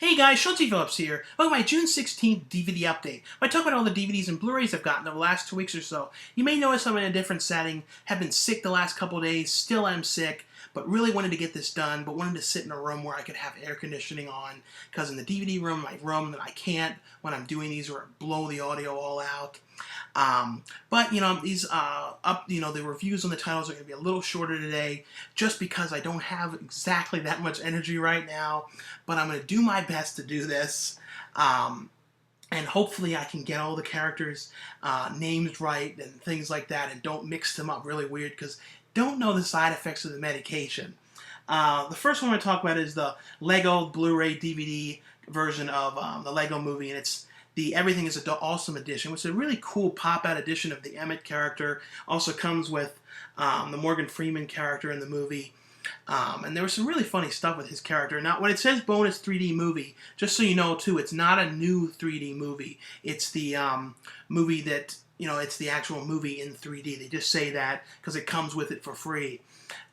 Hey guys, Schultzy Phillips here. Welcome to my June 16th DVD update. I talk about all the DVDs and Blu-rays I've gotten over the last 2 weeks or so. You may notice I'm in a different setting, have been sick the last couple of days, still am sick, but really wanted to get this done, but wanted to sit in a room where I could have air conditioning on, because in the DVD room, my room, that I can't when I'm doing these or blow the audio all out. But you know, these the reviews on the titles are going to be a little shorter today, just because I don't have exactly that much energy right now. But I'm going to do my best to do this, and hopefully I can get all the characters' names right and things like that, and don't mix them up really weird, because don't know the side effects of the medication. The first one I talk about is the Lego Blu-ray DVD version of the Lego Movie, and it's the Everything is an Awesome edition, which is a really cool pop-out edition of the Emmett character. Also comes with the Morgan Freeman character in the movie. And there was some really funny stuff with his character. Now, when it says bonus 3D movie, just so you know, too, it's not a new 3D movie. It's the movie that, it's the actual movie in 3D. They just say that because it comes with it for free.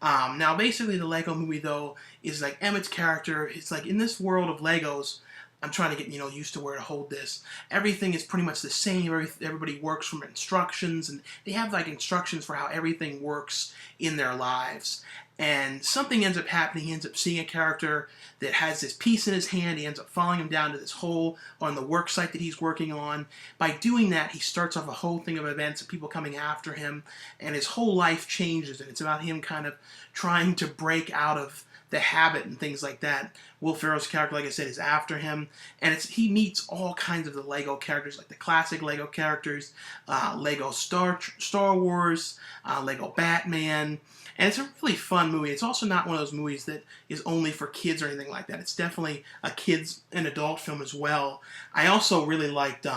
Now, basically, the Lego Movie, though, is like Emmett's character. It's like in this world of Legos, I'm trying to get, used to where to hold this. Everything is pretty much the same. Everybody works from instructions, and they have like instructions for how everything works in their lives. And something ends up happening. He ends up seeing a character that has this piece in his hand. He ends up following him down to this hole on the work site that he's working on. By doing that, he starts off a whole thing of events of people coming after him, and his whole life changes. And it's about him kind of trying to break out of the habit and things like that. Will Ferrell's character, like I said, is after him, and he meets all kinds of the Lego characters, like the classic Lego characters, Lego Star Wars, Lego Batman, and it's a really fun movie. It's also not one of those movies that is only for kids or anything like that. It's definitely a kids and adult film as well. I also really liked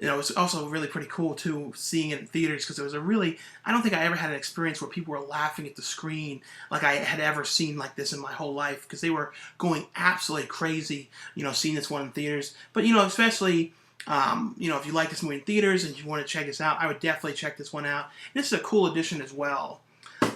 it's also really pretty cool, too, seeing it in theaters, because it was I don't think I ever had an experience where people were laughing at the screen like I had ever seen like this in my whole life, because they were going absolutely crazy, seeing this one in theaters. But, especially, if you like this movie in theaters and you want to check this out, I would definitely check this one out. This is a cool edition as well.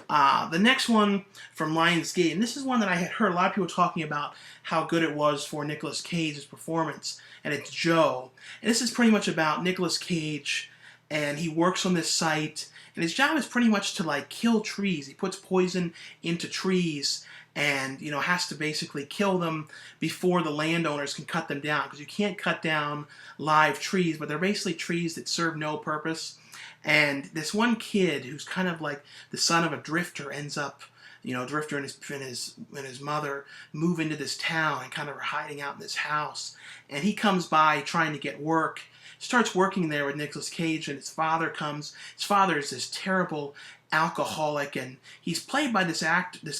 The next one from Lionsgate, and this is one that I had heard a lot of people talking about how good it was for Nicolas Cage's performance, and it's Joe. And this is pretty much about Nicolas Cage, and he works on this site, and his job is pretty much to like kill trees. He puts poison into trees, and has to basically kill them before the landowners can cut them down, because you can't cut down live trees, but they're basically trees that serve no purpose. And this one kid, who's kind of like the son of a drifter, ends up, Drifter and his mother move into this town and kind of are hiding out in this house. And he comes by trying to get work, starts working there with Nicolas Cage, and his father comes. His father is this terrible alcoholic, and he's played by this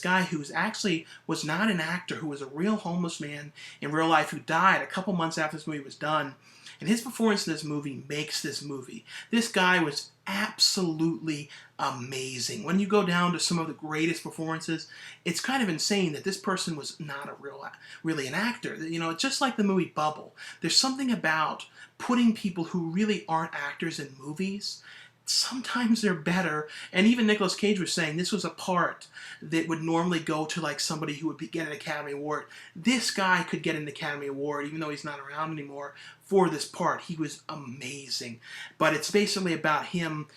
guy who's actually was not an actor, who was a real homeless man in real life, who died a couple months after this movie was done. And his performance in this movie makes this movie. This guy was absolutely amazing. When you go down to some of the greatest performances, it's kind of insane that this person was not really an actor. It's just like the movie Bubble. There's something about putting people who really aren't actors in movies. Sometimes they're better, and even Nicolas Cage was saying this was a part that would normally go to like somebody who would get an Academy Award. This guy could get an Academy Award, even though he's not around anymore, for this part. He was amazing. But it's basically about him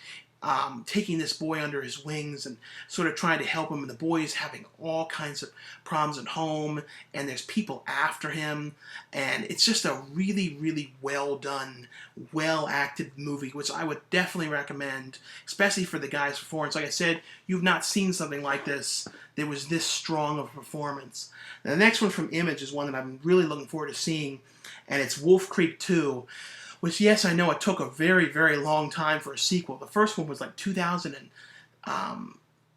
taking this boy under his wings and sort of trying to help him, and the boy is having all kinds of problems at home, and there's people after him, and it's just a really, really well done, well acted movie, which I would definitely recommend, especially for the guy's performance. Like I said, you've not seen something like this that was this strong of a performance. Now, the next one from Image is one that I'm really looking forward to seeing, and it's Wolf Creek 2. Which, yes, I know it took a very, very long time for a sequel. The first one was like 2000 and,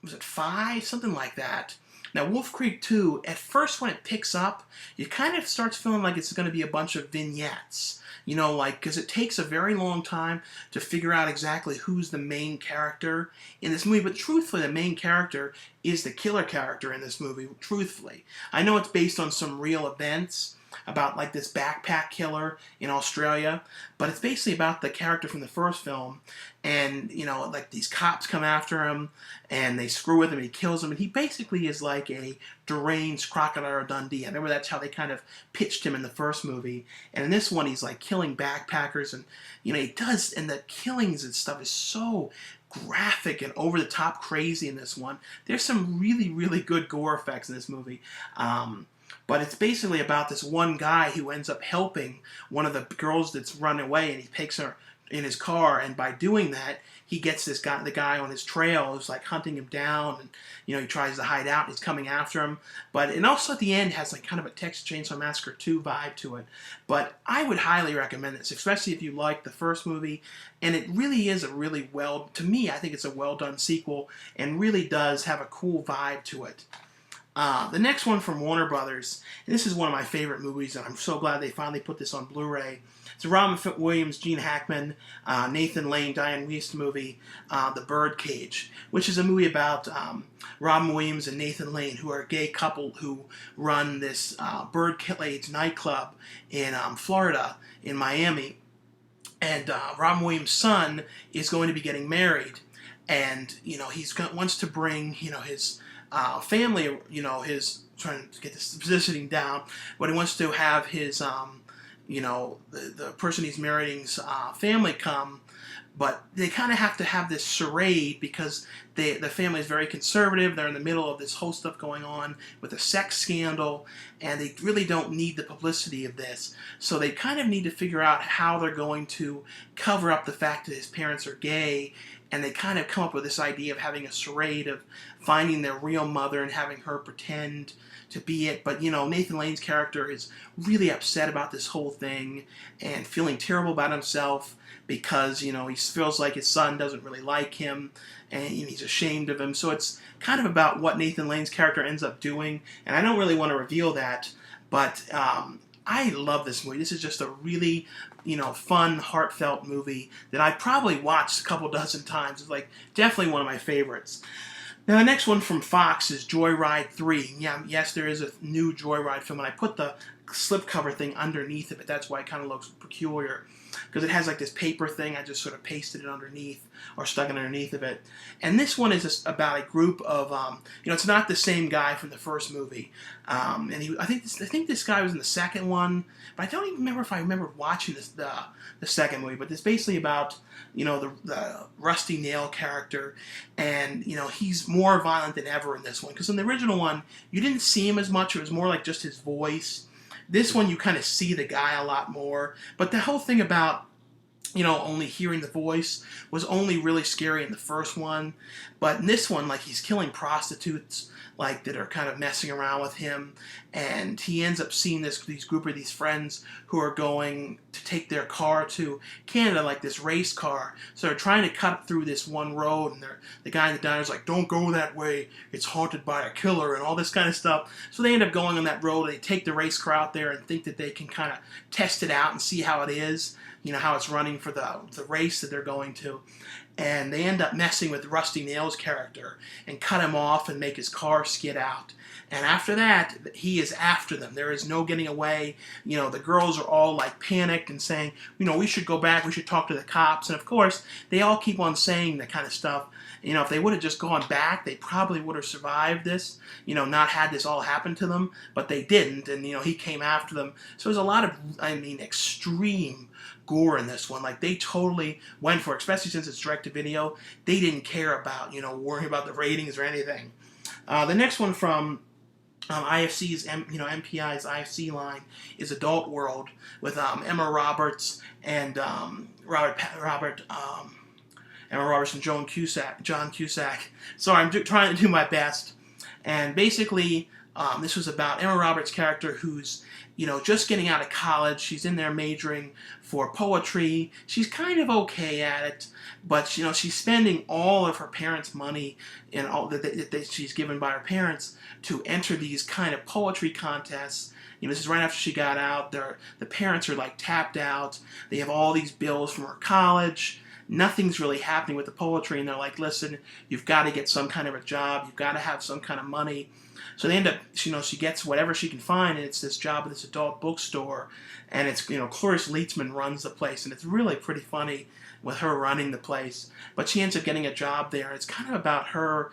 was it 5? Something like that. Now, Wolf Creek 2, at first when it picks up, it kind of starts feeling like it's going to be a bunch of vignettes. Because it takes a very long time to figure out exactly who's the main character in this movie. But truthfully, the main character is the killer character in this movie, truthfully. I know it's based on some real events, about like this backpack killer in Australia, but it's basically about the character from the first film, and like these cops come after him and they screw with him and he kills him, and he basically is like a deranged Crocodile Dundee. I remember that's how they kind of pitched him in the first movie, and in this one he's like killing backpackers, and he does, and the killings and stuff is so graphic and over the top crazy in this one. There's some really, really good gore effects in this movie. But it's basically about this one guy who ends up helping one of the girls that's run away, and he takes her in his car, and by doing that, he gets the guy on his trail who's like hunting him down, and he tries to hide out, and he's coming after him. And also at the end has like kind of a Texas Chainsaw Massacre 2 vibe to it. But I would highly recommend this, especially if you like the first movie, and it really is to me, I think it's a well done sequel, and really does have a cool vibe to it. The next one from Warner Brothers, and this is one of my favorite movies, and I'm so glad they finally put this on Blu-ray. It's a Robin Williams, Gene Hackman, Nathan Lane, Diane Wiest movie, The Birdcage, which is a movie about Robin Williams and Nathan Lane, who are a gay couple who run this Birdcage nightclub in Florida, in Miami. And Robin Williams' son is going to be getting married, and wants to bring his family, his trying to get this positioning down, but he wants to have his the person he's marrying's family come, but they kind of have to have this charade because the family is very conservative. They're in the middle of this whole stuff going on with a sex scandal, and they really don't need the publicity of this. So they kind of need to figure out how they're going to cover up the fact that his parents are gay, and they kind of come up with this idea of having a charade of finding their real mother and having her pretend to be it. But Nathan Lane's character is really upset about this whole thing and feeling terrible about himself because he feels like his son doesn't really like him, and he's ashamed of him. So it's kind of about what Nathan Lane's character ends up doing, and I don't really want to reveal that, but I love this movie. This is just a really fun, heartfelt movie that I probably watched a couple dozen times. It's like definitely one of my favorites. Now, the next one from Fox is Joyride 3. Yeah, yes, there is a new Joyride film, and I put the slipcover thing underneath it, but that's why it kind of looks peculiar, because it has like this paper thing. I just sort of pasted it underneath, or stuck it underneath of it. And this one is just about a group of, it's not the same guy from the first movie. And I think this guy was in the second one, but I don't even remember if I remember watching the second movie. But it's basically about the Rusty Nail character, and he's more violent than ever in this one, because in the original one you didn't see him as much. It was more like just his voice. This one you kind of see the guy a lot more, but the whole thing about only hearing the voice was only really scary in the first one. But in this one, like, he's killing prostitutes, like, that are kind of messing around with him, and he ends up seeing these group of these friends who are going to take their car to Canada, like this race car. So they're trying to cut through this one road, and the guy in the diner's like, "Don't go that way, it's haunted by a killer," and all this kind of stuff. So they end up going on that road, and they take the race car out there and think that they can kind of test it out and see how it is, how it's running for the race that they're going to. And they end up messing with Rusty Nail's character and cut him off and make his car skid out. And after that, he is after them. There is no getting away. The girls are all like panicked and saying, we should go back, we should talk to the cops. And of course, they all keep on saying that kind of stuff. If they would have just gone back, they probably would have survived this, not had this all happen to them. But they didn't, and he came after them. So there's a lot of, extreme gore in this one. Like, they totally went for it, especially since it's direct-to-video. They didn't care about, worrying about the ratings or anything. The next one from IFC's, MPI's IFC line is Adult World with Emma Roberts and Emma Roberts and John Cusack. Sorry, I'm trying to do my best. And basically, this was about Emma Roberts' character who's, just getting out of college. She's in there majoring for poetry. She's kind of okay at it, but she's spending all of her parents' money and all that she's given by her parents to enter these kind of poetry contests. This is right after she got out. The parents are like tapped out. They have all these bills from her college. nothing's really happening with the poetry, and they're like, listen, you've got to get some kind of a job, you've got to have some kind of money. So they end up, she gets whatever she can find, and it's this job at this adult bookstore, and it's, Cloris Leachman runs the place, and it's really pretty funny with her running the place. But she ends up getting a job there. It's kind of about her,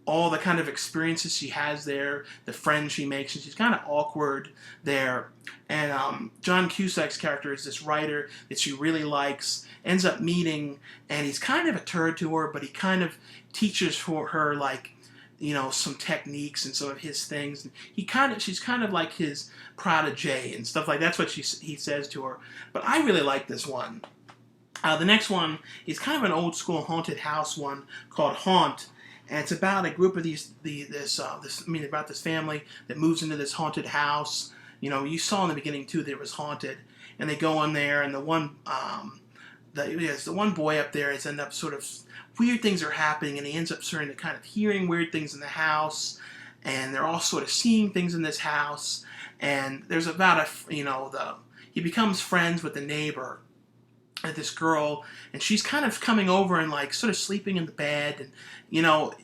all the kind of experiences she has there, the friends she makes, and she's kind of awkward there. And John Cusack's character is this writer that she really likes, ends up meeting, and he's kind of a turd to her, but he kind of teaches for her, like, some techniques and some of his things. And she's kind of like his protege and stuff like that's what he says to her. But I really like this one. The next one is kind of an old school haunted house one called Haunt, and it's about a group of about this family that moves into this haunted house. You saw in the beginning too that it was haunted, and they go in there, and the one boy up there has ended up sort of weird things are happening, and he ends up starting to kind of hearing weird things in the house, and they're all sort of seeing things in this house, and there's about he becomes friends with the neighbor, this girl, and she's kind of coming over and like sort of sleeping in the bed, and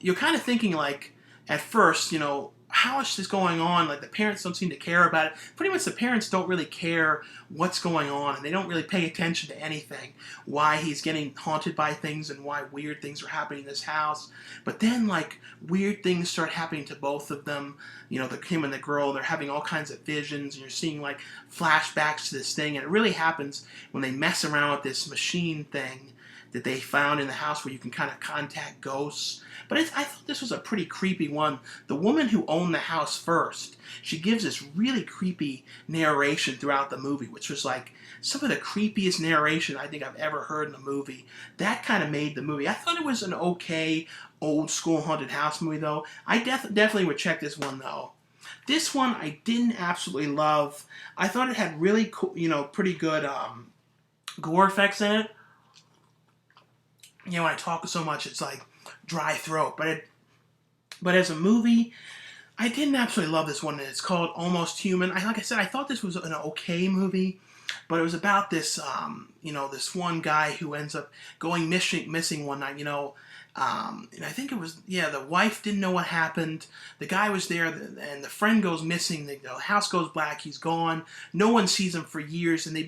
you're kind of thinking like at first, how is this going on? Like the parents don't seem to care about it. Pretty much the parents don't really care what's going on, and they don't really pay attention to anything. Why he's getting haunted by things and why weird things are happening in this house. But then like weird things start happening to both of them. Him and the girl, they're having all kinds of visions, and you're seeing like flashbacks to this thing. And it really happens when they mess around with this machine thing that they found in the house where you can kind of contact ghosts. But I thought this was a pretty creepy one. The woman who owned the house first, she gives this really creepy narration throughout the movie, which was like some of the creepiest narration I think I've ever heard in a movie. That kind of made the movie. I thought it was an okay old school haunted house movie though. I definitely would check this one though. This one I didn't absolutely love. I thought it had really cool, pretty good gore effects in it. When I talk so much, it's like dry throat. But as a movie, I didn't absolutely love this one. It's called Almost Human. Like I said, I thought this was an okay movie, but it was about this, this one guy who ends up going missing one night. And I think it was, the wife didn't know what happened. The guy was there, and the friend goes missing. The house goes black. He's gone. No one sees him for years. And the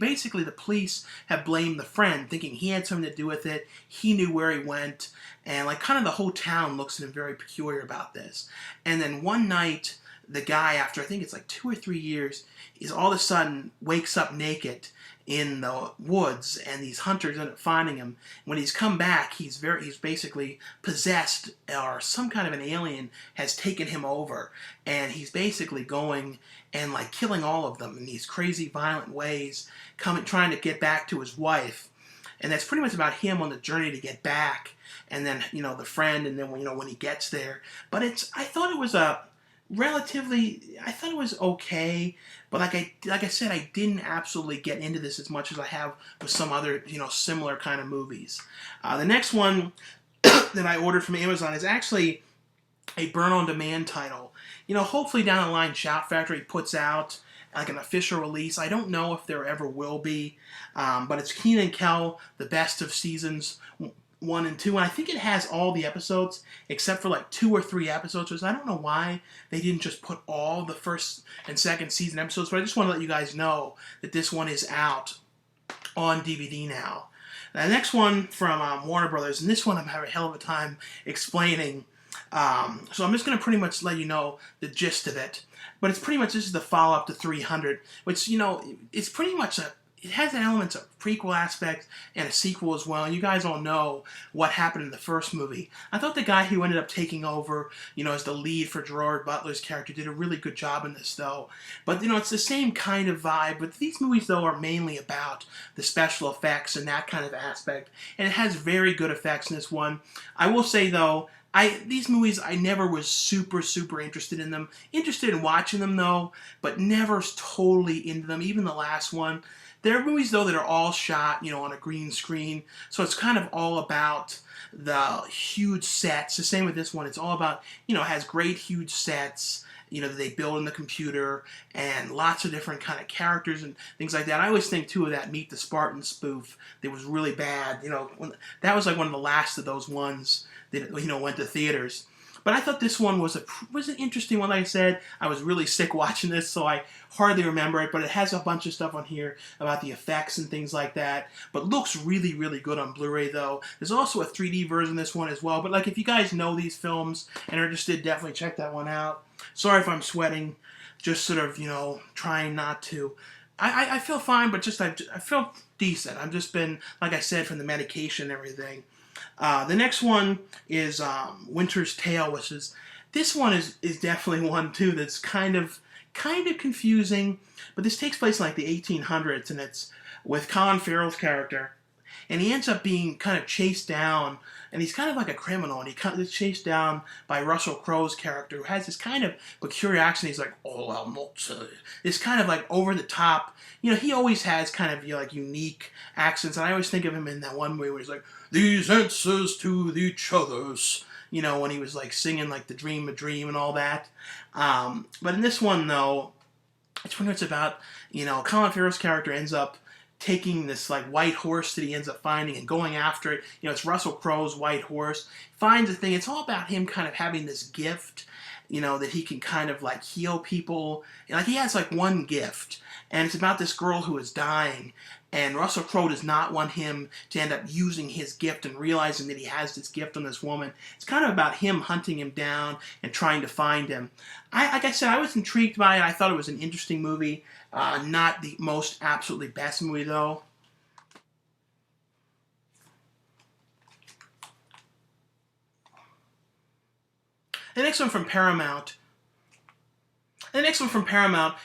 police have blamed the friend, thinking he had something to do with it. He knew where he went. And like kind of the whole town looks at him very peculiar about this. And then one night, the guy, after I think it's like 2 or 3 years, is all of a sudden wakes up naked in the woods, and these hunters end up finding him. When he's come back, he's basically possessed, or some kind of an alien has taken him over, and he's basically going and like killing all of them in these crazy violent ways, trying to get back to his wife. And that's pretty much about him on the journey to get back, and then the friend, and then when he gets there. But I thought it was okay, but like I said, I didn't absolutely get into this as much as I have with some other similar kind of movies. The next one that I ordered from Amazon is actually a burn-on-demand title. Hopefully down the line Shout Factory puts out like an official release. I don't know if there ever will be, but it's Kenan Kel, the best of seasons 1 and 2, and I think it has all the episodes except for like 2 or 3 episodes. So I don't know why they didn't just put all the first and second season episodes, but I just want to let you guys know that this one is out on DVD now. The next one from Warner Brothers, and this one I'm having a hell of a time explaining, so I'm just going to pretty much let you know the gist of it. But it's pretty much, this is the follow-up to 300, which, it's pretty much it has elements of prequel aspect and a sequel as well. And you guys all know what happened in the first movie. I thought the guy who ended up taking over, as the lead for Gerard Butler's character did a really good job in this, though. But, it's the same kind of vibe. But these movies, though, are mainly about the special effects and that kind of aspect. And it has very good effects in this one. I will say, though, these movies, I never was super, super interested in them. Interested in watching them, though, but never totally into them. Even the last one. There are movies, though, that are all shot, on a green screen. So it's kind of all about the huge sets. The same with this one. It's all about, it has great huge sets, that they build in the computer, and lots of different kind of characters and things like that. I always think too of that Meet the Spartans spoof that was really bad. That was like one of the last of those ones that went to theaters. But I thought this one was an interesting one. Like I said, I was really sick watching this, so I hardly remember it. But it has a bunch of stuff on here about the effects and things like that. But looks really, really good on Blu-ray, though. There's also a 3D version of this one as well. But like, if you guys know these films and are interested, definitely check that one out. Sorry if I'm sweating. Just sort of, trying not to. I feel fine, but I feel decent. I've just been, like I said, from the medication and everything. The next one is Winter's Tale, which is, this one is definitely one too that's kind of confusing, but this takes place in like the 1800s, and it's with Colin Farrell's character, and he ends up being kind of chased down, and he's kind of like a criminal, and he's chased down by Russell Crowe's character, who has this kind of peculiar accent. He's like, "Oh, I'm not," it's kind of like over the top. He always has kind of like unique accents, and I always think of him in that one movie where he's like, "These answers to each other's," when he was like singing like the Dream a Dream and all that. But in this one though, it's about, Colin Farrell's character ends up taking this like white horse that he ends up finding and going after it. It's Russell Crowe's white horse. Finds the thing. It's all about him kind of having this gift, that he can kind of like heal people. Like, he has like one gift, and it's about this girl who is dying. And Russell Crowe does not want him to end up using his gift and realizing that he has this gift on this woman. It's kind of about him hunting him down and trying to find him. Like I said, I was intrigued by it. I thought it was an interesting movie. Not the most absolutely best movie, though. The next one from Paramount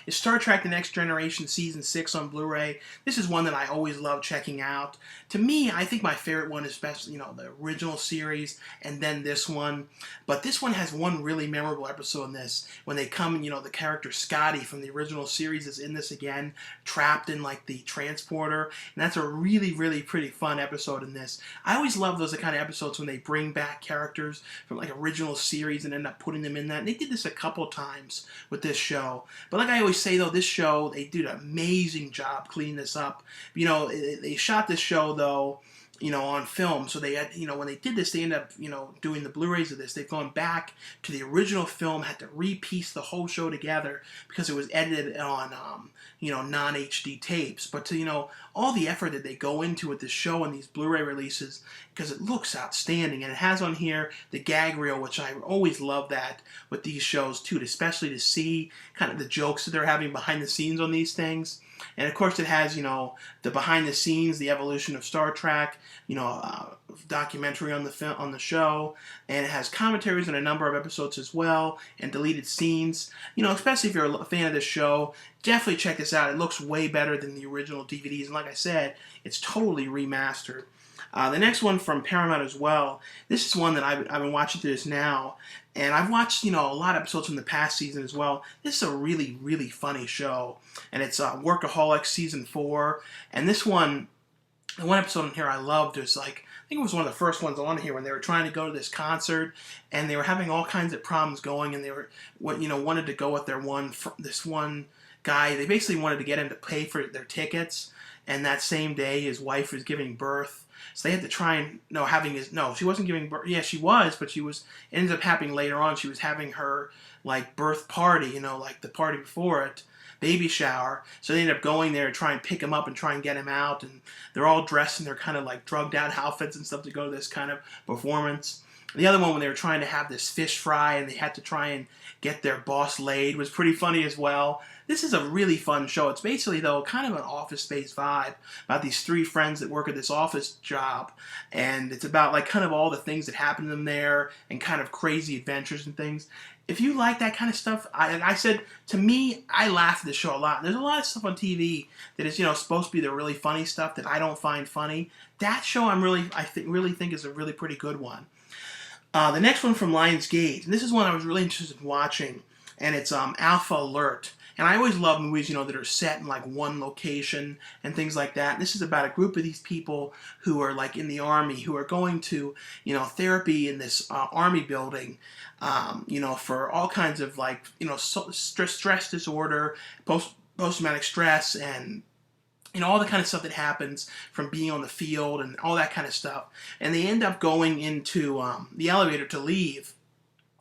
is Star Trek The Next Generation Season 6 on Blu-ray. This is one that I always love checking out. To me, I think my favorite one is especially, the original series, and then this one. But this one has one really memorable episode in this, when they come and, the character Scotty from the original series is in this again, trapped in, like, the transporter. And that's a really, really pretty fun episode in this. I always love those kind of episodes when they bring back characters from, like, original series and end up putting them in that. And they did this a couple times with this show. But like I always say, though, this show, they did an amazing job cleaning this up. They shot this show, though, on film. So they had, when they did this, they ended up, doing the Blu-rays of this. They've gone back to the original film, had to repiece the whole show together because it was edited on, non-HD tapes. But to, all the effort that they go into with this show and these Blu-ray releases, because it looks outstanding. And it has on here the gag reel, which I always love that with these shows, too, especially to see kind of the jokes that they're having behind the scenes on these things. And of course it has, the behind the scenes, the evolution of Star Trek, documentary on the show, and it has commentaries on a number of episodes as well, and deleted scenes. Especially if you're a fan of this show, definitely check this out. It looks way better than the original DVDs, and like I said, it's totally remastered. The next one from Paramount as well. This is one that I've been watching through this now, and I've watched a lot of episodes from the past season as well. This is a really, really funny show, and it's Workaholics Season 4. And this one, the one episode in here I loved was I think it was one of the first ones on here when they were trying to go to this concert, and they were having all kinds of problems going, and they were wanted to go with this one guy. They basically wanted to get him to pay for their tickets, and that same day his wife was giving birth. So they had to try and, she wasn't giving birth. Yeah, she was, but it ended up happening later on. She was having her, birth party, the party before it, baby shower. So they ended up going there to try and pick him up and try and get him out. And they're all dressed in their kind of, drugged out outfits and stuff to go to this kind of performance. The other one, when they were trying to have this fish fry and they had to try and get their boss laid, was pretty funny as well. This is a really fun show. It's basically, though, kind of an Office Space vibe about these three friends that work at this office job. And it's about, kind of all the things that happen to them there and kind of crazy adventures and things. If you like that kind of stuff, I said, to me, I laugh at this show a lot. There's a lot of stuff on TV that is, supposed to be the really funny stuff that I don't find funny. That show I really think is a really pretty good one. The next one from Lionsgate, and this is one I was really interested in watching, and it's Alpha Alert. And I always love movies, that are set in like one location and things like that. This is about a group of these people who are like in the army, who are going to, therapy in this army building, for all kinds of like, stress disorder, post-traumatic stress, and all the kind of stuff that happens from being on the field and all that kind of stuff. And they end up going into the elevator to leave.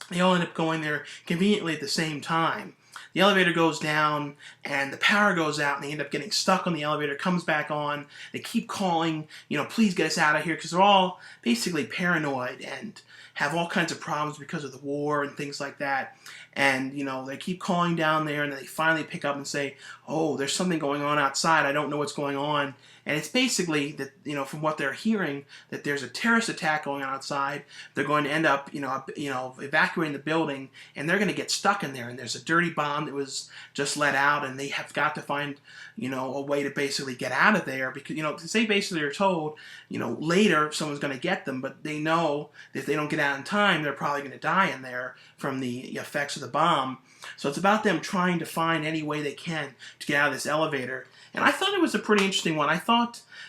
They all end up going there conveniently at the same time. The elevator goes down and the power goes out and they end up getting stuck on the elevator, comes back on. They keep calling, please get us out of here, because they're all basically paranoid and have all kinds of problems because of the war and things like that. And, they keep calling down there, and then they finally pick up and say, oh, there's something going on outside. I don't know what's going on. And it's basically that, from what they're hearing, that there's a terrorist attack going on outside. They're going to end up, evacuating the building, and they're going to get stuck in there. And there's a dirty bomb that was just let out, and they have got to find, a way to basically get out of there. Because, they basically are told, later someone's going to get them, but they know that if they don't get out in time, they're probably going to die in there from the effects of the bomb. So it's about them trying to find any way they can to get out of this elevator. And I thought it was a pretty interesting one.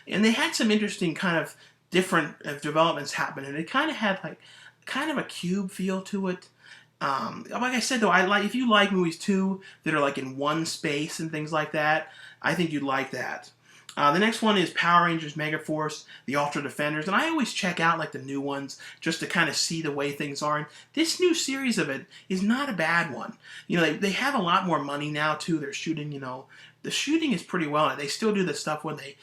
And they had some interesting kind of different developments happen, and it kind of had like kind of a cube feel to it. Like I said though, if you like movies too that are like in one space and things like that, I think you'd like that. The next one is Power Rangers Megaforce, The Ultra Defenders, and I always check out like the new ones just to kind of see the way things are. And this new series of it is not a bad one. They have a lot more money now too. They're shooting, the shooting is pretty well. They still do the stuff when they,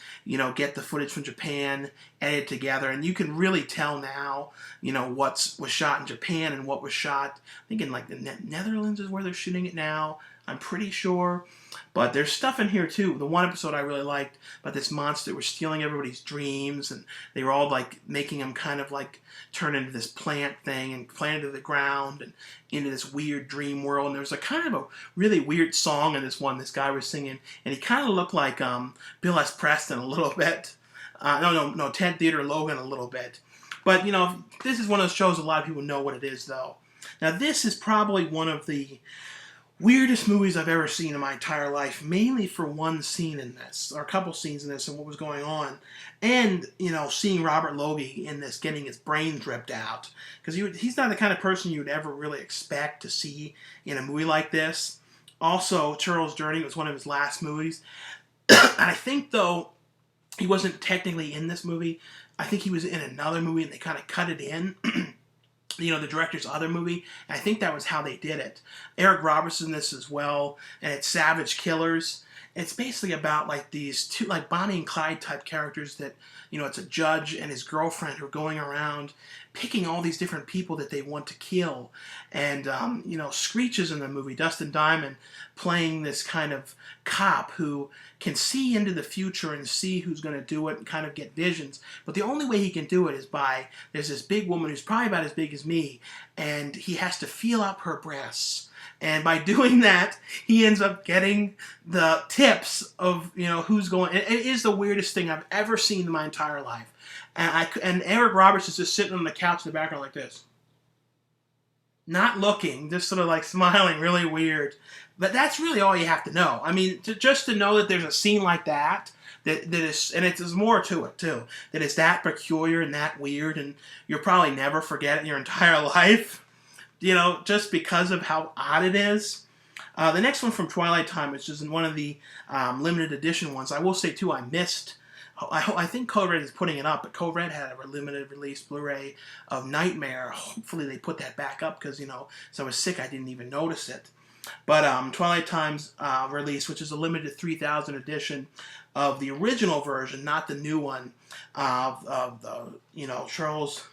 get the footage from Japan, edit it together, and you can really tell now, what was shot in Japan and what was shot, I think in like the Netherlands is where they're shooting it now. I'm pretty sure. But there's stuff in here too. The one episode I really liked about this monster was stealing everybody's dreams, and they were all like making them kind of like turn into this plant thing and plant into the ground and into this weird dream world. And there was a kind of a really weird song in this one this guy was singing, and he kind of looked like Bill S. Preston a little bit. No, Ted Theodore Logan a little bit. But, this is one of those shows a lot of people know what it is, though. Now, this is probably one of the weirdest movies I've ever seen in my entire life, mainly for one scene in this, or a couple scenes in this and what was going on. And, seeing Robert Logie in this getting his brains ripped out. Because he's not the kind of person you would ever really expect to see in a movie like this. Also, Charles Journey was one of his last movies. And I think, though, he wasn't technically in this movie. I think he was in another movie and they kind of cut it in. The director's other movie. And I think that was how they did it. Eric Roberts in this as well. And it's Savage Killers. It's basically about like these two, like Bonnie and Clyde type characters that, it's a judge and his girlfriend who are going around picking all these different people that they want to kill. And, Screech is in the movie, Dustin Diamond, playing this kind of cop who can see into the future and see who's going to do it and kind of get visions. But the only way he can do it is there's this big woman who's probably about as big as me, and he has to feel up her breasts. And by doing that, he ends up getting the tips of, who's going. It is the weirdest thing I've ever seen in my entire life. And Eric Roberts is just sitting on the couch in the background like this. Not looking, just sort of like smiling, really weird. But that's really all you have to know. I mean, just to know that there's a scene like that is, and there's more to it too, that is that peculiar and that weird, and you'll probably never forget it in your entire life. Just because of how odd it is. The next one from Twilight Time, which is in one of the limited edition ones. I will say, too, I missed. I think Code Red is putting it up, but Code Red had a limited release Blu-ray of Nightmare. Hopefully they put that back up because, so I was sick, I didn't even notice it. But Twilight Time's release, which is a limited 3,000 edition of the original version, not the new one, of the, Charles...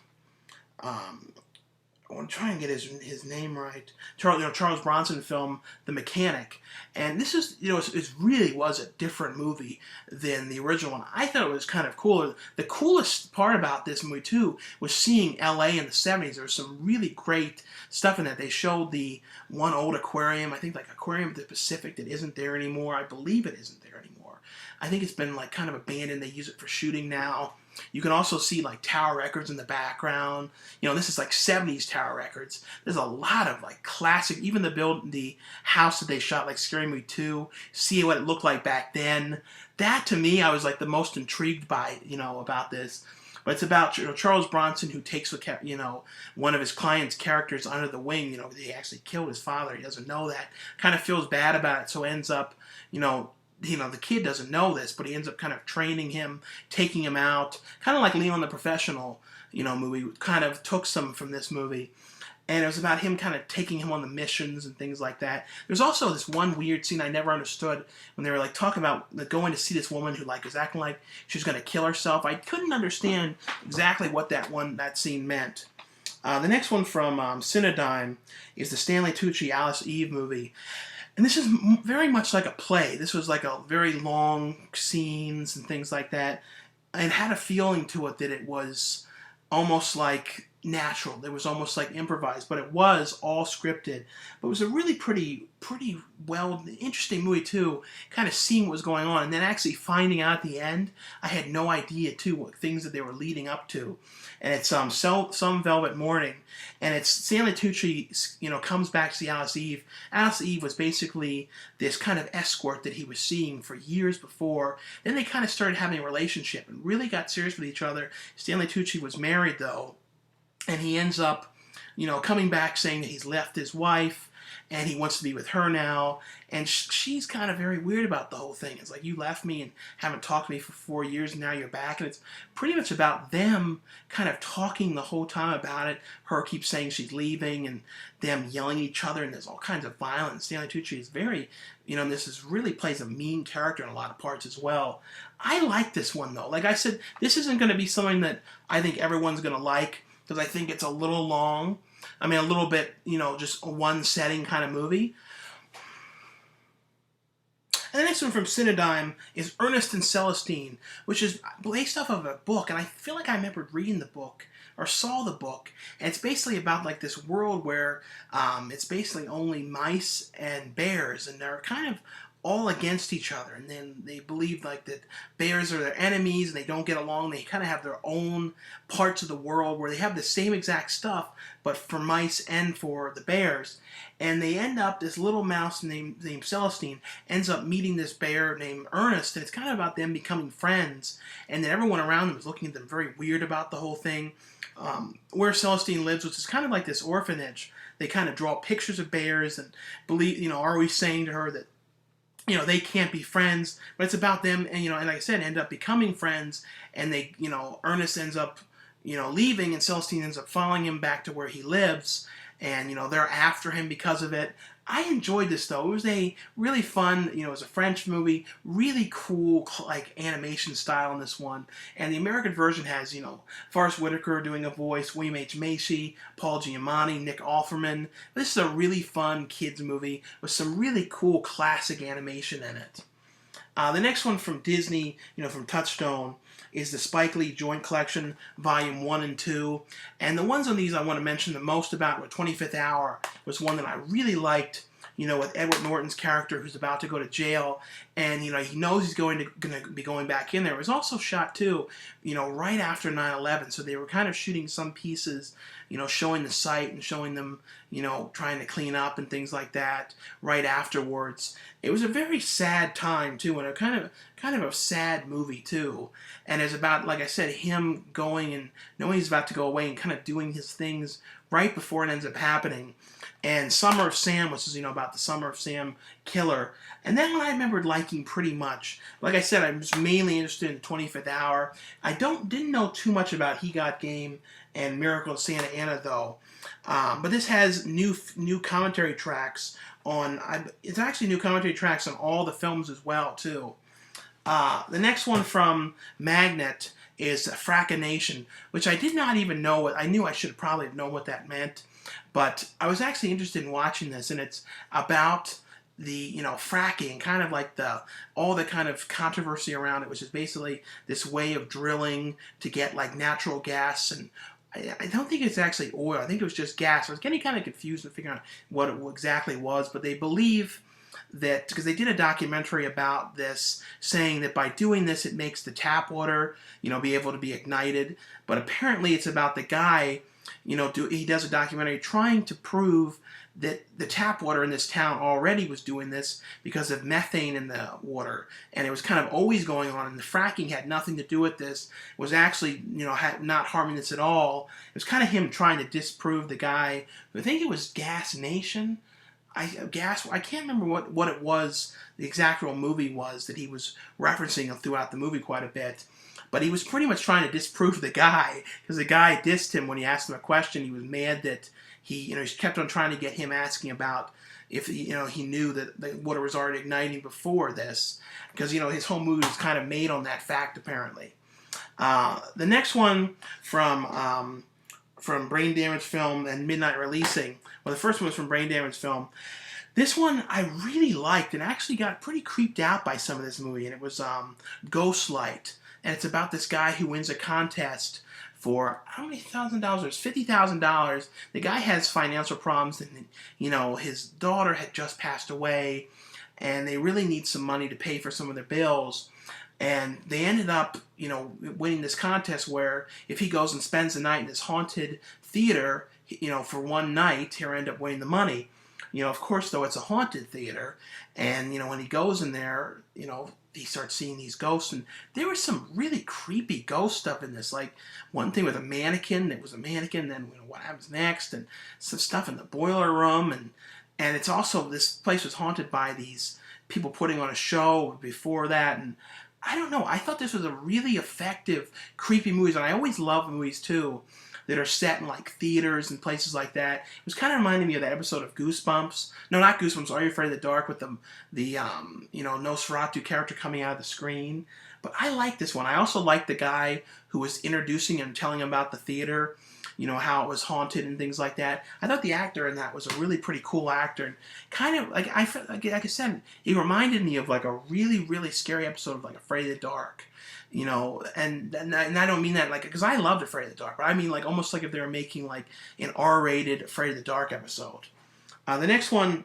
I want to try and get his name right. Charles Bronson film, The Mechanic. And this is, it really was a different movie than the original one. I thought it was kind of cool. The coolest part about this movie, too, was seeing LA in the 70s. There was some really great stuff in that. They showed the one old aquarium, I think like Aquarium of the Pacific, that isn't there anymore. I believe it isn't there anymore. I think it's been like kind of abandoned. They use it for shooting now. You can also see like Tower Records in the background. This is like 70s Tower Records. There's a lot of like classic, even the house that they shot, like Scary Movie 2, see what it looked like back then. That to me, I was like the most intrigued by, about this. But it's about Charles Bronson, who takes one of his client's characters under the wing. He actually killed his father. He doesn't know that. Kind of feels bad about it, so ends up, the kid doesn't know this, but he ends up kind of training him, taking him out, kind of like Leon the Professional, movie. Kind of took some from this movie. And it was about him kind of taking him on the missions and things like that. There's also this one weird scene I never understood when they were like talking about going to see this woman who like was acting like she was going to kill herself. I couldn't understand exactly what that scene meant. The next one from Cinedigm is the Stanley Tucci Alice Eve movie. And this is very much like a play. This was like a very long scenes and things like that. And had a feeling to it that it was almost like natural. It was almost like improvised, but it was all scripted. But it was a really pretty interesting movie too, kind of seeing what was going on, and then actually finding out at the end, I had no idea too what things that they were leading up to. And it's Some Velvet Morning, and it's Stanley Tucci, comes back to see Alice Eve. Alice Eve was basically this kind of escort that he was seeing for years before. Then they kind of started having a relationship and really got serious with each other. Stanley Tucci was married though. And he ends up, coming back saying that he's left his wife and he wants to be with her now. And she's kind of very weird about the whole thing. It's like, you left me and haven't talked to me for 4 years and now you're back. And it's pretty much about them kind of talking the whole time about it. Her keeps saying she's leaving and them yelling at each other, and there's all kinds of violence. Stanley Tucci is very, really plays a mean character in a lot of parts as well. I like this one though. Like I said, this isn't going to be something that I think everyone's going to like, because I think it's a little long. I mean, a little bit, just a one-setting kind of movie. And the next one from Cinedigm is Ernest and Celestine, which is based off of a book, and I feel like I remembered reading the book, or saw the book, and it's basically about like this world where it's basically only mice and bears, and they're kind of all against each other, and then they believe like that bears are their enemies and they don't get along. They kind of have their own parts of the world where they have the same exact stuff, but for mice and for the bears. And they end up, this little mouse named Celestine ends up meeting this bear named Ernest, and it's kind of about them becoming friends, and then everyone around them is looking at them very weird about the whole thing. Where Celestine lives, which is kind of like this orphanage, they kind of draw pictures of bears and believe, are always saying to her that they can't be friends, but it's about them, and, and like I said, end up becoming friends, and they, Ernest ends up, leaving, and Celestine ends up following him back to where he lives, and, they're after him because of it. I enjoyed this, though. It was a really fun, it was a French movie, really cool, like, animation style in this one. And the American version has, Forrest Whitaker doing a voice, William H. Macy, Paul Giamatti, Nick Offerman. This is a really fun kids movie with some really cool classic animation in it. The next one from Disney, from Touchstone, is the Spike Lee Joint Collection, Volume 1 and 2. And the ones on these I want to mention the most about were 25th Hour was one that I really liked, with Edward Norton's character who's about to go to jail. And, he knows he's going to be going back in there. It was also shot, too, right after 9/11. So they were kind of shooting some pieces, showing the site and showing them, trying to clean up and things like that right afterwards. It was a very sad time, too, and a kind of a sad movie, too. And it's about, like I said, him going and knowing he's about to go away and kind of doing his things right before it ends up happening. And Summer of Sam, which is, about the Summer of Sam killer. And that one I remembered liking pretty much. Like I said, I was mainly interested in 25th Hour. I didn't know too much about He Got Game and Miracle of Santa Ana, though. But this has new commentary tracks on, it's actually new commentary tracks on all the films as well, too. The next one from Magnet is Frackination, which I did not even know I knew I should probably have known what that meant. But I was actually interested in watching this, and it's about the, fracking, kind of like all the kind of controversy around it, which is basically this way of drilling to get like natural gas, and I don't think it's actually oil. I think it was just gas. I was getting kind of confused and figuring out what it exactly was, but they believe that, because they did a documentary about this, saying that by doing this it makes the tap water, be able to be ignited. But apparently it's about the guy, he does a documentary trying to prove that the tap water in this town already was doing this because of methane in the water, and it was kind of always going on, and the fracking had nothing to do with this. It was actually, not harming this at all. It was kind of him trying to disprove the guy, I think it was Gas Nation. I can't remember what it was, the exact real movie was that he was referencing throughout the movie quite a bit. But he was pretty much trying to disprove the guy, because the guy dissed him when he asked him a question. He was mad that he kept on trying to get him asking about if he knew that the water was already igniting before this, because his whole movie was kind of made on that fact apparently. The next one from Brain Damage Film and Midnight Releasing. Well, the first one was from Brain Damage Film. This one I really liked and actually got pretty creeped out by some of this movie, and it was Ghostlight, and it's about this guy who wins a contest for how many $1,000? $50,000. The guy has financial problems, and his daughter had just passed away, and they really need some money to pay for some of their bills. And they ended up, winning this contest where if he goes and spends the night in this haunted theater, for one night, he'll end up winning the money. Of course, though, it's a haunted theater, and when he goes in there, he starts seeing these ghosts, and there was some really creepy ghost stuff in this. Like one thing with a mannequin, it was a mannequin, then what happens next, and some stuff in the boiler room, and it's also, this place was haunted by these people putting on a show before that, and I don't know, I thought this was a really effective, creepy movie, and I always love movies too that are set in like theaters and places like that. It was kind of reminding me of that episode of Goosebumps. No, not Goosebumps. Are You Afraid of the Dark, with the Nosferatu character coming out of the screen. But I like this one. I also like the guy who was introducing and telling him about the theater, how it was haunted and things like that. I thought the actor in that was a really pretty cool actor, and kind of like I said, it reminded me of like a really, really scary episode of like Afraid of the Dark. And I don't mean that like, because I loved Afraid of the Dark, but I mean like almost like if they were making like an R-rated Afraid of the Dark episode. The next one,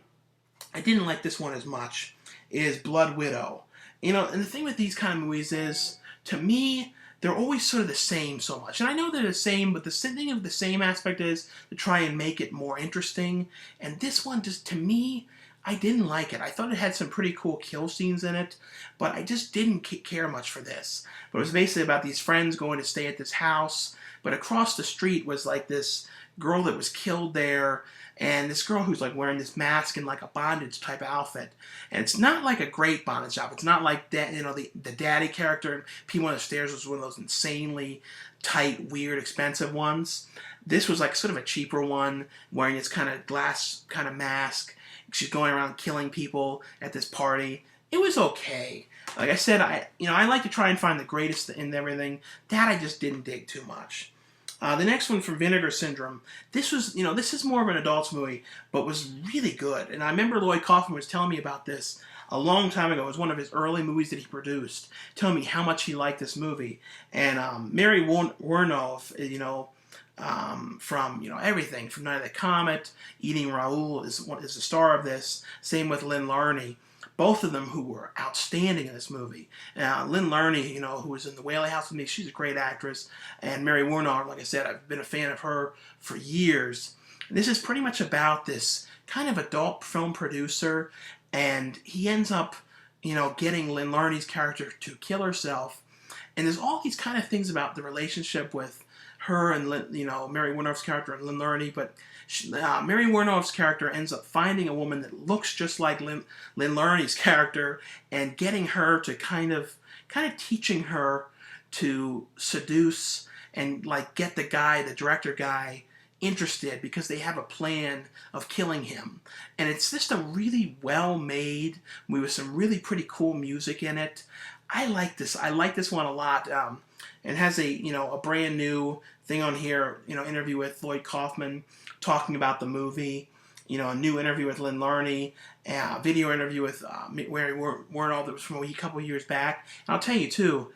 I didn't like this one as much, is Blood Widow. And the thing with these kind of movies is, to me, they're always sort of the same so much. And I know they're the same, but the thing of the same aspect is to try and make it more interesting. And this one, just to me, I didn't like it. I thought it had some pretty cool kill scenes in it, but I just didn't care much for this. But it was basically about these friends going to stay at this house, but across the street was like this girl that was killed there, and this girl who's like wearing this mask and like a bondage type outfit. And it's not like a great bondage outfit. It's not like that, the daddy character in P1 of the Stairs was one of those insanely tight, weird, expensive ones. This was like sort of a cheaper one, wearing this kind of glass kind of mask. She's going around killing people at this party. It was okay. Like I said, I like to try and find the greatest in everything. That I just didn't dig too much. The next one, from Vinegar Syndrome. This was, this is more of an adults movie, but was really good. And I remember Lloyd Kaufman was telling me about this a long time ago. It was one of his early movies that he produced, telling me how much he liked this movie. And Mary Woronov, from everything from Night of the Comet, Eating Raoul is the star of this. Same with Lynn Larney, both of them who were outstanding in this movie. Lynn Larney, who was in The Whaley House with me, she's a great actress. And Mary Woronov, like I said, I've been a fan of her for years. And this is pretty much about this kind of adult film producer, and he ends up, getting Lynn Larney's character to kill herself. And there's all these kind of things about the relationship with her and Mary Woronov's character and Lynn Larney, but Mary Woronov's character ends up finding a woman that looks just like Lynn Larney's character, and getting her to kind of teaching her to seduce and like get the director guy interested, because they have a plan of killing him. And it's just a really well made movie with some really pretty cool music in it. I like this one a lot. And has a brand new thing on here, interview with Lloyd Kaufman talking about the movie, a new interview with Lynn Larney, a video interview with Mary Woronov that was from a couple years back. And I'll tell you too,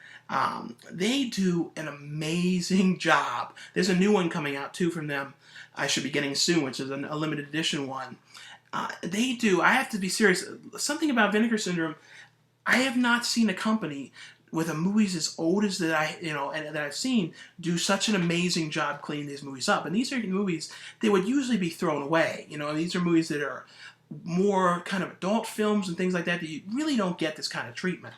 they do an amazing job. There's a new one coming out too from them I should be getting soon, which is a limited edition one. They do. I have to be serious. Something about Vinegar Syndrome. I have not seen a company with a movies as old as that and that I've seen do such an amazing job cleaning these movies up. And these are movies that would usually be thrown away. These are movies that are more kind of adult films and things like that you really don't get this kind of treatment.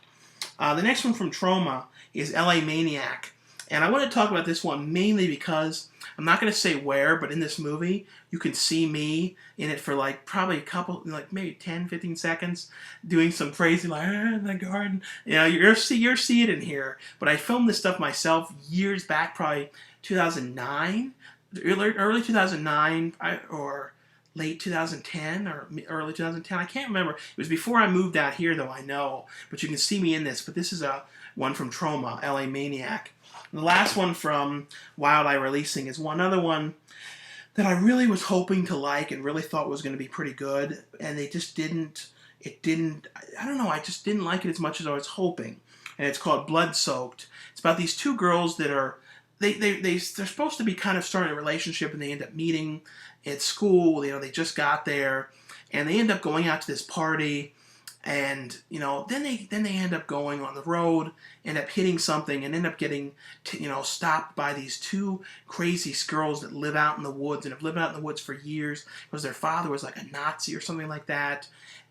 The next one from Troma is L.A. Maniac. And I want to talk about this one mainly because I'm not going to say where, but in this movie, you can see me in it for probably a couple, maybe 10, 15 seconds, doing some crazy in the garden. You'll see it in here. But I filmed this stuff myself years back, probably 2009, early 2009, or late 2010 or early 2010. I can't remember. It was before I moved out here, though, I know. But you can see me in this. But this is one from Troma, L.A. Maniac. The last one from Wild Eye Releasing is one other one that I really was hoping to like and really thought was going to be pretty good, and they just didn't. I don't know. I just didn't like it as much as I was hoping. And it's called Blood Soaked. It's about these two girls that are they're supposed to be kind of starting a relationship, and they end up meeting at school. They just got there, and they end up going out to this party. And then they end up going on the road, end up hitting something, and end up getting stopped by these two crazy girls that live out in the woods and have lived out in the woods for years because their father was like a Nazi or something like that.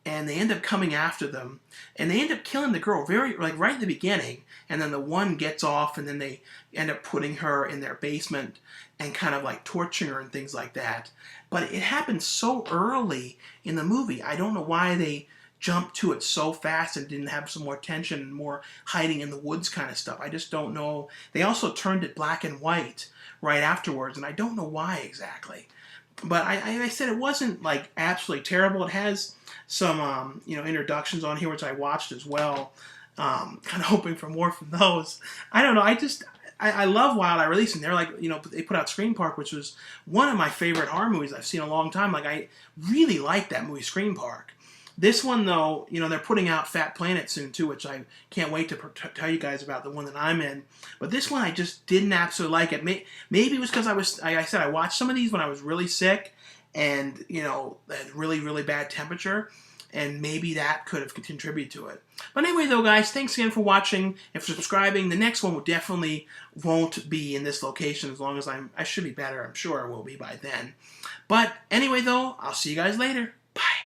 And they end up coming after them, and they end up killing the girl right in the beginning. And then the one gets off, and then they end up putting her in their basement and kind of torturing her and things like that. But it happened so early in the movie. I don't know why they jumped to it so fast and didn't have some more tension and more hiding in the woods kind of stuff. I just don't know. They also turned it black and white right afterwards, and I don't know why exactly. But I said it wasn't absolutely terrible. It has some introductions on here which I watched as well. Kind of hoping for more from those. I don't know. I love Wild Eye Releasing. They're they put out Scream Park, which was one of my favorite horror movies I've seen in a long time. I really liked that movie, Scream Park. This one, though, they're putting out Fat Planet soon, too, which I can't wait to tell you guys about, the one that I'm in. But this one, I just didn't absolutely like it. Maybe it was because I watched some of these when I was really sick and, had really, really bad temperature. And maybe that could have contributed to it. But anyway, though, guys, thanks again for watching and for subscribing. The next one definitely won't be in this location as long as I should be better. I'm sure I will be by then. But anyway, though, I'll see you guys later. Bye.